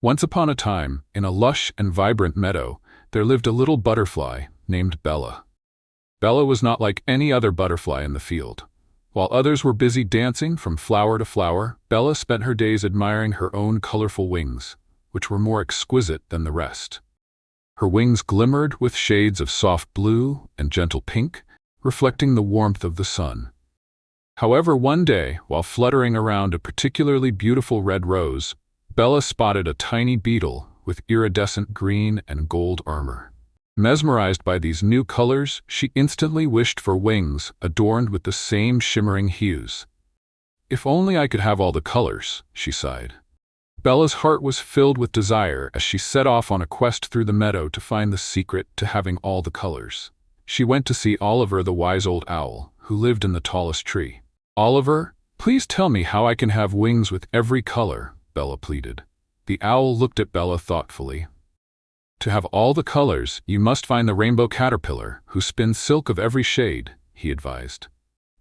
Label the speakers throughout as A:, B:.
A: Once upon a time, in a lush and vibrant meadow, there lived a little butterfly named Bella. Bella was not like any other butterfly in the field. While others were busy dancing from flower to flower, Bella spent her days admiring her own colorful wings, which were more exquisite than the rest. Her wings glimmered with shades of soft blue and gentle pink, reflecting the warmth of the sun. However, one day, while fluttering around a particularly beautiful red rose, Bella spotted a tiny beetle with iridescent green and gold armor. Mesmerized by these new colors, she instantly wished for wings adorned with the same shimmering hues. "If only I could have all the colors," she sighed. Bella's heart was filled with desire as she set off on a quest through the meadow to find the secret to having all the colors. She went to see Oliver the wise old owl, who lived in the tallest tree. "Oliver, please tell me how I can have wings with every color," Bella pleaded. The owl looked at Bella thoughtfully. "To have all the colors, you must find the rainbow caterpillar, who spins silk of every shade," he advised.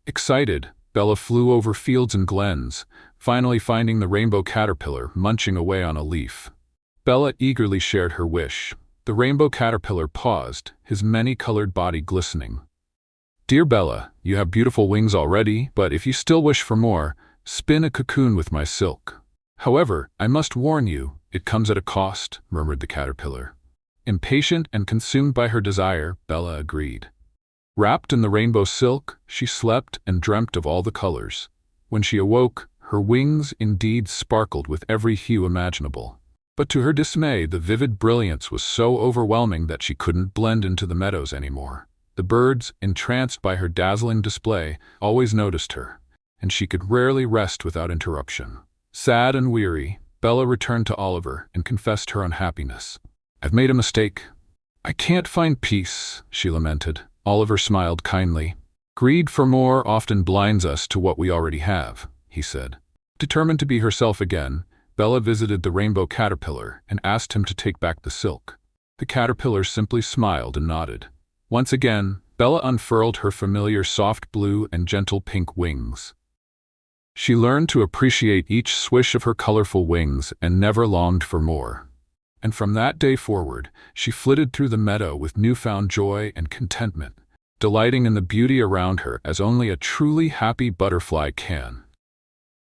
A: Excited, Bella flew over fields and glens, finally finding the rainbow caterpillar munching away on a leaf. Bella eagerly shared her wish. The rainbow caterpillar paused, his many-colored body glistening. "Dear Bella, you have beautiful wings already, but if you still wish for more, spin a cocoon with my silk. However, I must warn you, it comes at a cost," murmured the caterpillar. Impatient and consumed by her desire, Bella agreed. Wrapped in the rainbow silk, she slept and dreamt of all the colors. When she awoke, her wings indeed sparkled with every hue imaginable. But to her dismay, the vivid brilliance was so overwhelming that she couldn't blend into the meadows anymore. The birds, entranced by her dazzling display, always noticed her, and she could rarely rest without interruption. Sad and weary, Bella returned to Oliver and confessed her unhappiness. "I've made a mistake. I can't find peace," she lamented. Oliver smiled kindly. "Greed for more often blinds us to what we already have," he said. Determined to be herself again, Bella visited the rainbow caterpillar and asked him to take back the silk. The caterpillar simply smiled and nodded. Once again, Bella unfurled her familiar soft blue and gentle pink wings. She learned to appreciate each swish of her colorful wings and never longed for more. And from that day forward, she flitted through the meadow with newfound joy and contentment, delighting in the beauty around her as only a truly happy butterfly can.